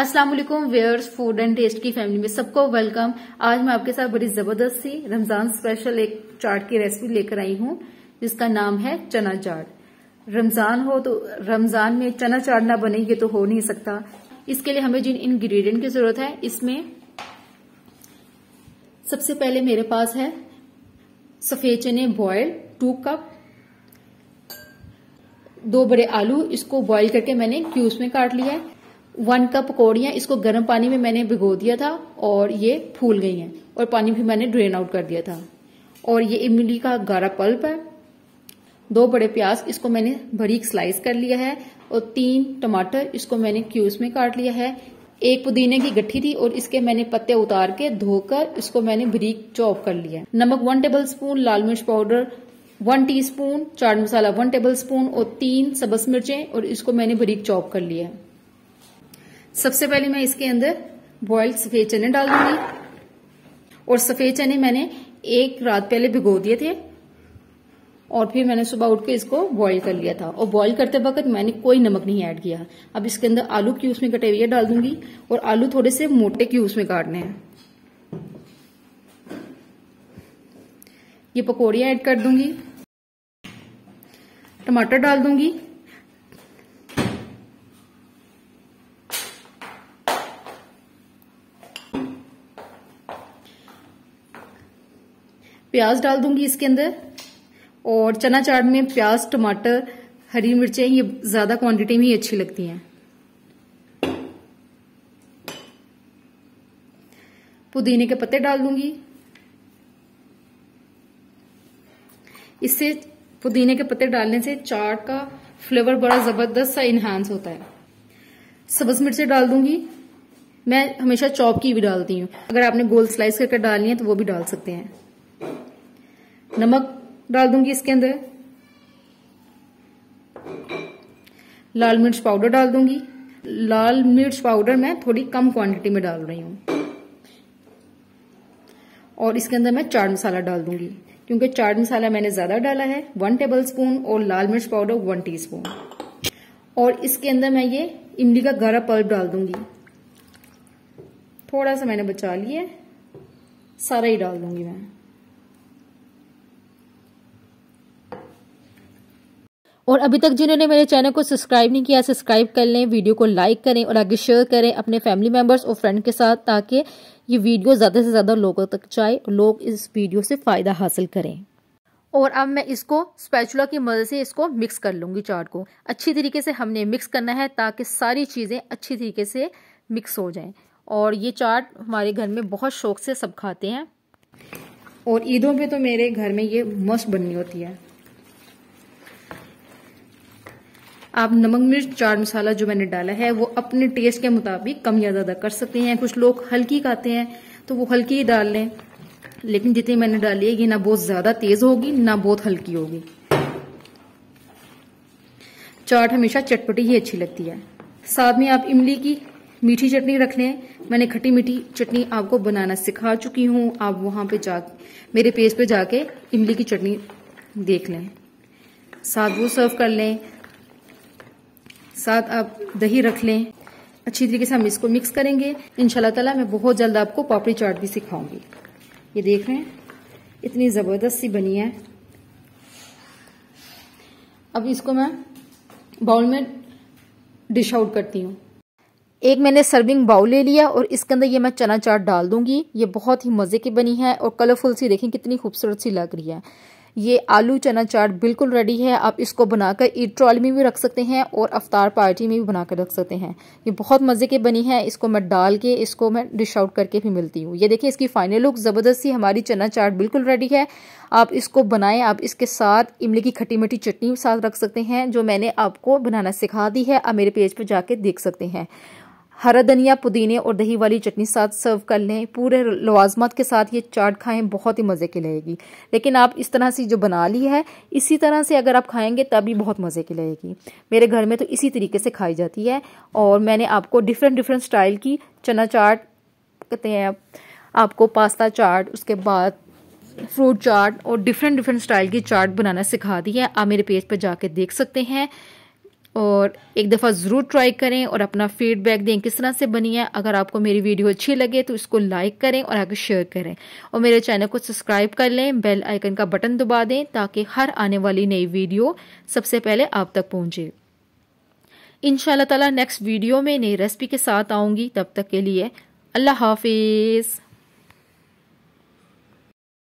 अस्सलाम वालेकुम viewers, food and test की फैमिली में सबको वेलकम। आज मैं आपके साथ बड़ी जबरदस्त सी रमजान स्पेशल एक चाट की रेसिपी लेकर आई हूँ जिसका नाम है चना चाट। रमजान हो तो रमजान में चना चाट ना बने ये तो हो नहीं सकता। इसके लिए हमें जिन इंग्रेडिएंट की जरूरत है, इसमें सबसे पहले मेरे पास है सफेद चने बॉयल 2 कप, 2 बड़े आलू, इसको बॉईल करके मैंने क्यूब्स में काट लिया है। 1 कप पकौड़ियां, इसको गर्म पानी में मैंने भिगो दिया था और ये फूल गई हैं और पानी भी मैंने ड्रेन आउट कर दिया था। और ये इमली का गाढ़ा पल्प है। 2 बड़े प्याज, इसको मैंने बारीक स्लाइस कर लिया है और 3 टमाटर, इसको मैंने क्यूब्स में काट लिया है। 1 पुदीने की गट्ठी थी और इसके मैंने पत्ते उतार के धोकर इसको मैंने बारीक चॉप कर लिया है। नमक 1 टेबल स्पून, लाल मिर्च powder 1 teaspoon, chaat masala 1 table spoon और 3 सब्ज मिर्चें और इसको मैंने बारीक चॉप कर लिया है। सबसे पहले मैं इसके अंदर बॉइल्ड सफेद चने डाल दूंगी और सफेद चने मैंने 1 रात पहले भिगो दिए थे और फिर मैंने सुबह उठ के इसको बॉईल कर लिया था। और बॉईल करते वक्त मैंने कोई नमक नहीं ऐड किया। अब इसके अंदर आलू क्यूब्स में कटे हुए डाल दूंगी और आलू थोड़े से मोटे क्यूब्स में काटने हैं। ये पकौड़ियां ऐड कर दूंगी, टमाटर डाल दूंगी, प्याज डाल दूंगी इसके अंदर। और चना चाट में प्याज, टमाटर, हरी मिर्चें ये ज्यादा क्वांटिटी में ही अच्छी लगती हैं। पुदीने के पत्ते डाल दूंगी। इससे पुदीने के पत्ते डालने से चाट का फ्लेवर बड़ा जबरदस्त सा इनहांस होता है। सब्ज मिर्चें डाल दूंगी। मैं हमेशा चॉप की भी डालती हूँ, अगर आपने गोल स्लाइस करके डालनी है तो वो भी डाल सकते हैं। नमक डाल दूंगी इसके अंदर। लाल मिर्च पाउडर डाल दूंगी। लाल मिर्च पाउडर मैं थोड़ी कम क्वांटिटी में डाल रही हूं। और इसके अंदर मैं चाट मसाला डाल दूंगी क्योंकि चाट मसाला मैंने ज्यादा डाला है, 1 टेबल स्पून, और लाल मिर्च पाउडर 1 टीस्पून। और इसके अंदर मैं ये इमली का गाढ़ा पल्प डाल दूंगी। थोड़ा सा मैंने बचा लिया, सारा ही डाल दूंगी मैं। और अभी तक जिन्होंने मेरे चैनल को सब्सक्राइब नहीं किया, सब्सक्राइब कर लें, वीडियो को लाइक करें और आगे शेयर करें अपने फैमिली मेंबर्स और फ्रेंड के साथ, ताकि ये वीडियो ज्यादा से ज्यादा लोगों तक जाए और लोग इस वीडियो से फायदा हासिल करें। और अब मैं इसको स्पैचुला की मदद से इसको मिक्स कर लूंगी। चाट को अच्छी तरीके से हमने मिक्स करना है ताकि सारी चीजें अच्छी तरीके से मिक्स हो जाएं। और ये चाट हमारे घर में बहुत शौक से सब खाते हैं और ईदों पे तो मेरे घर में ये मस्त बननी होती है। आप नमक मिर्च चाट मसाला जो मैंने डाला है वो अपने टेस्ट के मुताबिक कम या ज्यादा कर सकते हैं। कुछ लोग हल्की खाते हैं तो वो हल्की ही डाल लें, लेकिन जितनी मैंने डाली है ये ना बहुत ज्यादा तेज होगी ना बहुत हल्की होगी। चाट हमेशा चटपटी ही अच्छी लगती है। साथ में आप इमली की मीठी चटनी रख लें। मैंने खट्टी मीठी चटनी आपको बनाना सिखा चुकी हूँ, आप वहां पे मेरे पेज पे जाके इमली की चटनी देख लें। साथ वो सर्व कर लें, साथ आप दही रख लें। अच्छी तरीके से हम इसको मिक्स करेंगे। इंशाल्लाह ताला मैं बहुत जल्द आपको पापड़ी चाट भी सिखाऊंगी। ये देख रहे हैं इतनी जबरदस्त सी बनी है। अब इसको मैं बाउल में डिश आउट करती हूँ। एक मैंने सर्विंग बाउल ले लिया और इसके अंदर ये मैं चना चाट डाल दूंगी। ये बहुत ही मजे की बनी है और कलरफुल सी, देखें कितनी खूबसूरत सी लग रही है। ये आलू चना चाट बिल्कुल रेडी है। आप इसको बनाकर ईद ट्रॉली में भी रख सकते हैं और अफ्तार पार्टी में भी बनाकर रख सकते हैं। ये बहुत मजे की बनी है। इसको मैं डाल के इसको मैं डिश आउट करके भी मिलती हूँ। ये देखिए इसकी फाइनल लुक जबरदस्त सी, हमारी चना चाट बिल्कुल रेडी है। आप इसको बनाएं। आप इसके साथ इमली की खट्टी मीठी चटनी साथ रख सकते हैं जो मैंने आपको बनाना सिखा दी है। आप मेरे पेज पर जाके देख सकते हैं। हरा धनिया, पुदीने और दही वाली चटनी साथ सर्व कर लें। पूरे लवाजमात के साथ ये चाट खाएं, बहुत ही मजे की लगेगी। लेकिन आप इस तरह से जो बना ली है, इसी तरह से अगर आप खाएंगे तब भी बहुत मजे की लगेगी। मेरे घर में तो इसी तरीके से खाई जाती है। और मैंने आपको डिफरेंट स्टाइल की चना चाट, कहते हैं आपको पास्ता चाट, उसके बाद फ्रूट चाट और डिफरेंट स्टाइल की चाट बनाना सिखा दी है। आप मेरे पेज पर जाके देख सकते हैं। और एक दफ़ा ज़रूर ट्राई करें और अपना फीडबैक दें किस तरह से बनी है। अगर आपको मेरी वीडियो अच्छी लगे तो इसको लाइक करें और आगे शेयर करें और मेरे चैनल को सब्सक्राइब कर लें, बेल आइकन का बटन दबा दें ताकि हर आने वाली नई वीडियो सबसे पहले आप तक पहुंचे। इंशाल्लाह ताला नेक्स्ट वीडियो में नई रेसिपी के साथ आऊँगी। तब तक के लिए अल्लाह हाफिज़।